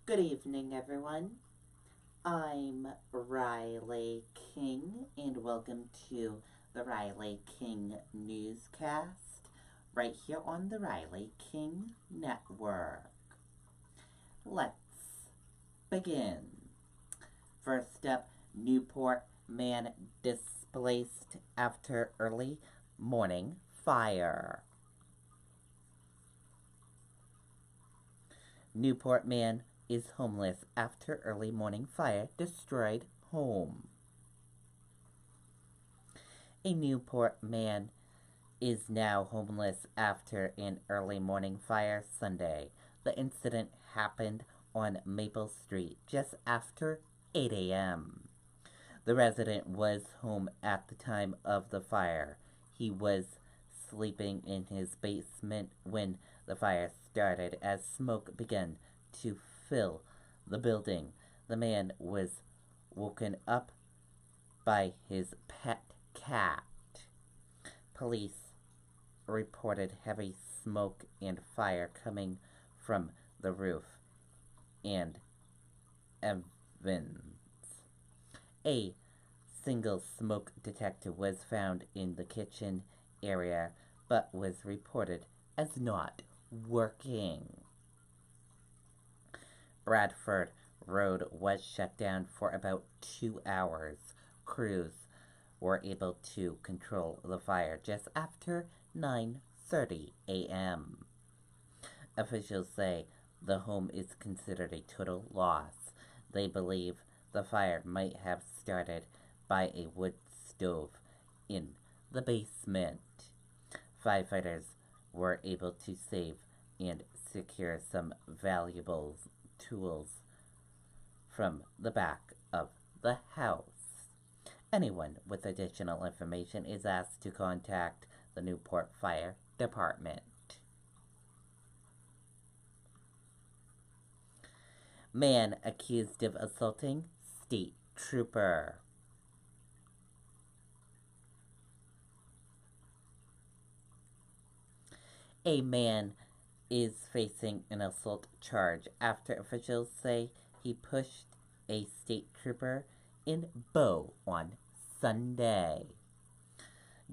Good evening, everyone. I'm Riley King, and welcome to the Riley King Newscast right here on the Riley King Network. Let's begin. First up, Newport man displaced after early morning fire. Newport man is homeless after early morning fire destroyed home. A Newport man is now homeless after an early morning fire Sunday. The incident happened on Maple Street just after 8 a.m. The resident was home at the time of the fire. He was sleeping in his basement when the fire started as smoke began to fill the building. The man was woken up by his pet cat. Police reported heavy smoke and fire coming from the roof and Evans. A single smoke detector was found in the kitchen area but was reported as not working. Bradford Road was shut down for about 2 hours. Crews were able to control the fire just after 9:30 a.m. Officials say the home is considered a total loss. They believe the fire might have started by a wood stove in the basement. Firefighters were able to save and secure some valuable tools from the back of the house. Anyone with additional information is asked to contact the Newport Fire Department. Man accused of assaulting state trooper. A man is facing an assault charge after officials say he pushed a state trooper in Bow on Sunday.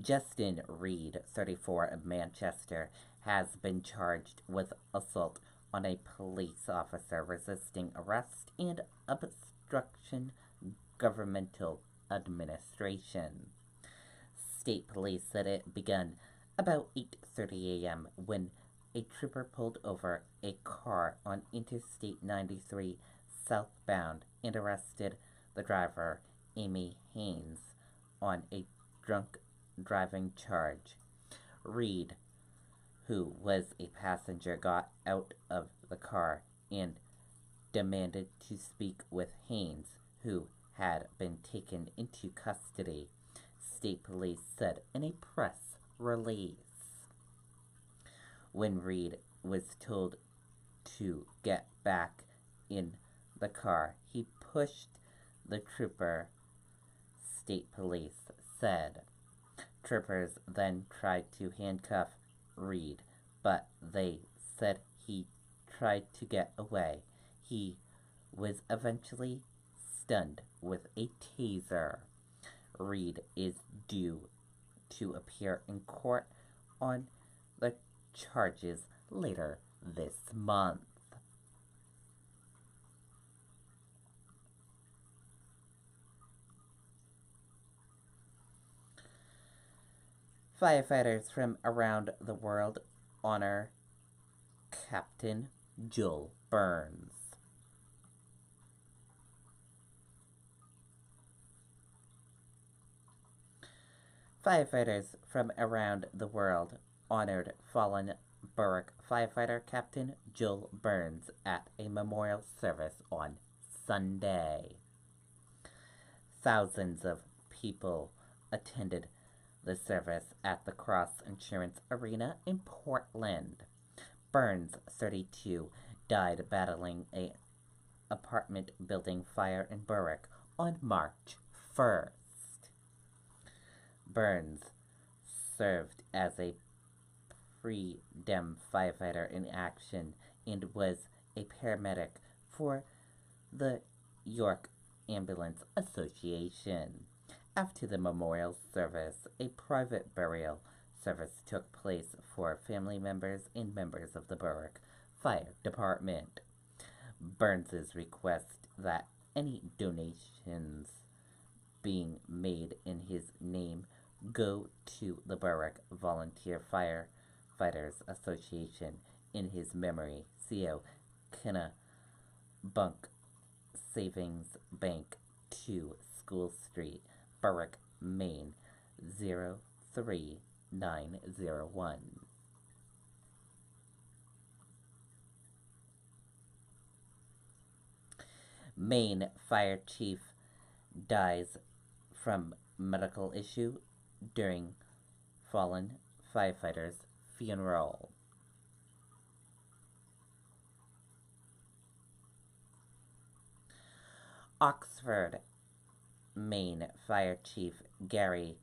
Justin Reed, 34, of Manchester, has been charged with assault on a police officer resisting arrest and obstruction governmental administration. State police said it began about 8:30 a.m. when a trooper pulled over a car on Interstate 93 southbound and arrested the driver, Amy Haynes, on a drunk driving charge. Reed, who was a passenger, got out of the car and demanded to speak with Haynes, who had been taken into custody, state police said in a press release. When Reed was told to get back in the car, he pushed the trooper, state police said. Troopers then tried to handcuff Reed, but they said he tried to get away. He was eventually stunned with a taser. Reed is due to appear in court on the charges later this month. Firefighters from around the world honor Captain Jules Burns. Firefighters from around the world honored fallen Berwick firefighter Captain Jules Burns at a memorial service on Sunday. Thousands of people attended the service at the Cross Insurance Arena in Portland. Burns, 32, died battling an apartment building fire in Berwick on March 1st. Burns served as a pre-dem firefighter in action and was a paramedic for the York Ambulance Association. After the memorial service, a private burial service took place for family members and members of the Berwick Fire Department. Burns's request that any donations being made in his name go to the Berwick Volunteer Firefighters Association in his memory. CO Kennebunk Savings Bank, 2 School Street, Berwick, Maine 03901. Maine Fire Chief dies from medical issue during fallen firefighter's funeral. Oxford, Maine Fire Chief Gary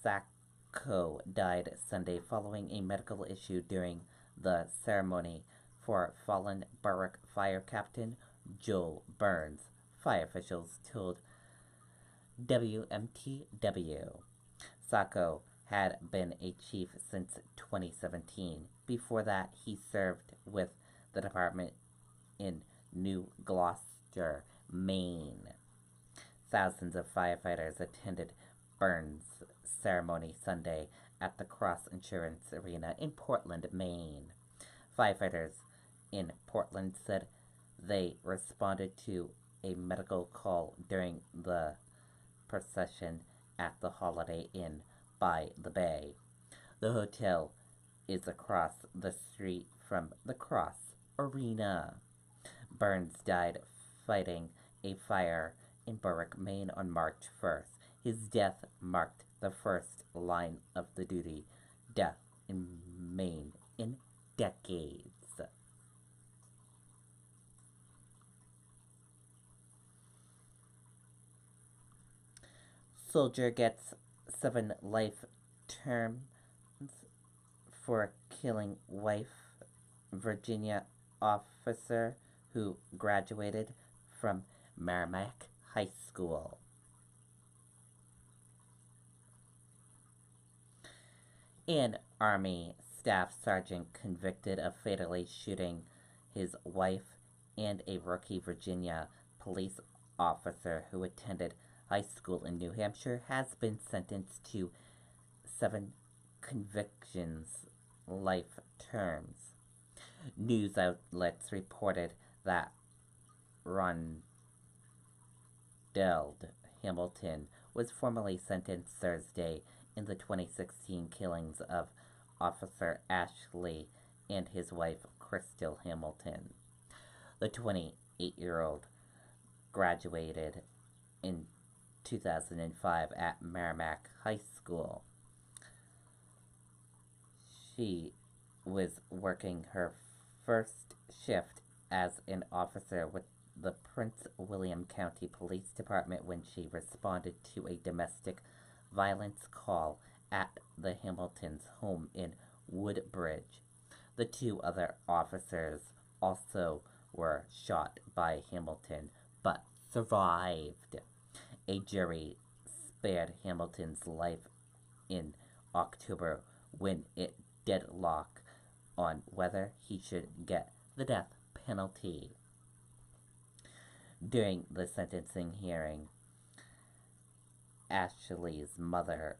Sacco died Sunday following a medical issue during the ceremony for fallen Berwick Fire Captain Joel Burns, fire officials told WMTW. Sacco had been a chief since 2017. Before that, he served with the department in New Gloucester, Maine. Thousands of firefighters attended Burns' ceremony Sunday at the Cross Insurance Arena in Portland, Maine. Firefighters in Portland said they responded to a medical call during the procession at the Holiday Inn by the Bay. The hotel is across the street from the Cross Arena. Burns died fighting a fire in Berwick, Maine on March 1st. His death marked the first line of the duty death in Maine in decades. Soldier gets 7 life terms for killing wife. Virginia officer who graduated from Merrimack High School. An Army staff sergeant convicted of fatally shooting his wife and a rookie Virginia police officer who attended high school in New Hampshire has been sentenced to 7 convictions, life terms. News outlets reported that Rondell Hamilton was formally sentenced Thursday in the 2016 killings of Officer Ashley and his wife Crystal Hamilton. The 28-year-old graduated in 2005 at Merrimack High School. She was working her first shift as an officer with the Prince William County Police Department when she responded to a domestic violence call at the Hamiltons' home in Woodbridge. The 2 other officers also were shot by Hamilton but survived. A jury spared Hamilton's life in October when it deadlocked on whether he should get the death penalty. During the sentencing hearing, Ashley's mother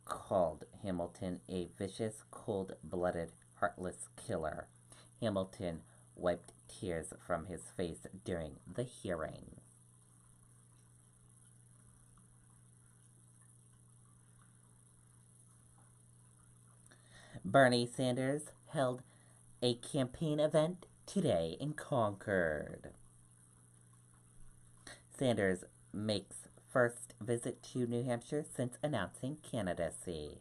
called Hamilton a vicious, cold-blooded, heartless killer. Hamilton wiped tears from his face during the hearing. Bernie Sanders held a campaign event today in Concord. Sanders makes first visit to New Hampshire since announcing candidacy.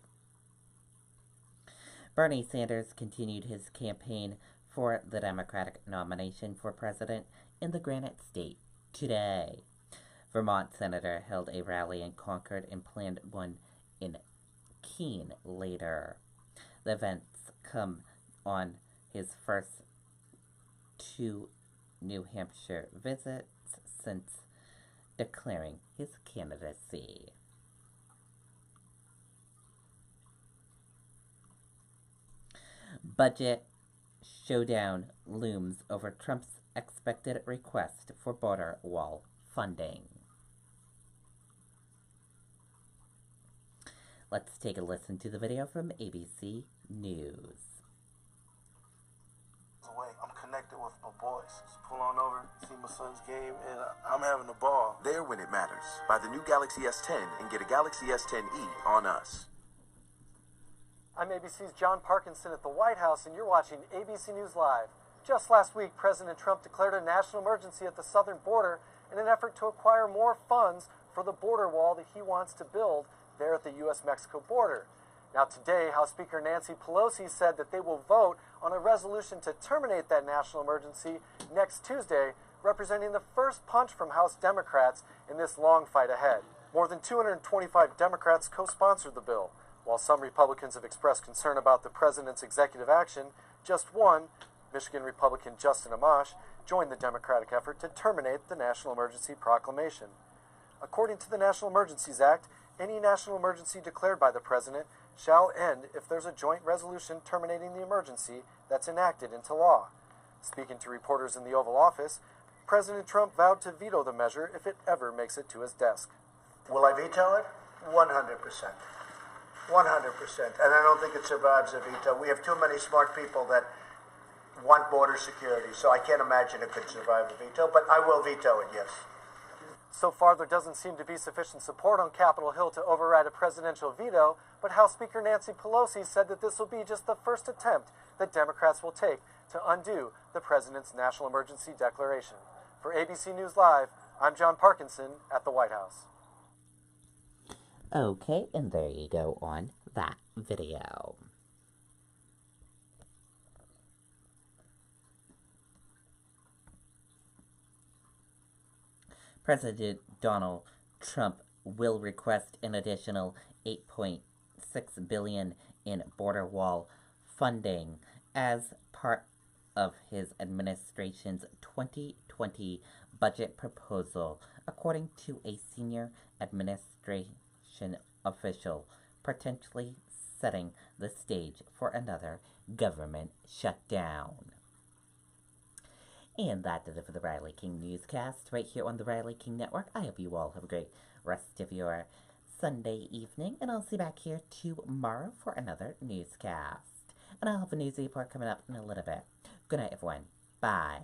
Bernie Sanders continued his campaign for the Democratic nomination for president in the Granite State today. Vermont Senator held a rally in Concord and planned one in Keene later. The events come on his first 2 New Hampshire visits since declaring his candidacy. Budget showdown looms over Trump's expected request for border wall funding. Let's take a listen to the video from ABC News. I'm connected with my boys. Just pull on over, see my son's game, and I'm having a ball. There when it matters. Buy the new Galaxy S10 and get a Galaxy S10e on us. I'm ABC's John Parkinson at the White House, and you're watching ABC News Live. Just last week, President Trump declared a national emergency at the southern border in an effort to acquire more funds for the border wall that he wants to build there at the U.S.-Mexico border. Now today, House Speaker Nancy Pelosi said that they will vote on a resolution to terminate that national emergency next Tuesday, representing the first punch from House Democrats in this long fight ahead. More than 225 Democrats co-sponsored the bill. While some Republicans have expressed concern about the president's executive action, just one, Michigan Republican Justin Amash, joined the Democratic effort to terminate the national emergency proclamation. According to the National Emergencies Act, any national emergency declared by the president shall end if there's a joint resolution terminating the emergency that's enacted into law. Speaking to reporters in the Oval Office, President Trump vowed to veto the measure if it ever makes it to his desk. Will I veto it? 100%. 100%. And I don't think it survives a veto. We have too many smart people that want border security, so I can't imagine it could survive a veto, but I will veto it, yes. So far, there doesn't seem to be sufficient support on Capitol Hill to override a presidential veto, but House Speaker Nancy Pelosi said that this will be just the first attempt that Democrats will take to undo the president's national emergency declaration. For ABC News Live, I'm John Parkinson at the White House. Okay, and there you go on that video. President Donald Trump will request an additional $8.6 billion in border wall funding as part of his administration's 2020 budget proposal, according to a senior administration official, potentially setting the stage for another government shutdown. And that does it for the Riley King Newscast right here on the Riley King Network. I hope you all have a great rest of your Sunday evening, and I'll see you back here tomorrow for another newscast. And I'll have a news report coming up in a little bit. Good night, everyone. Bye.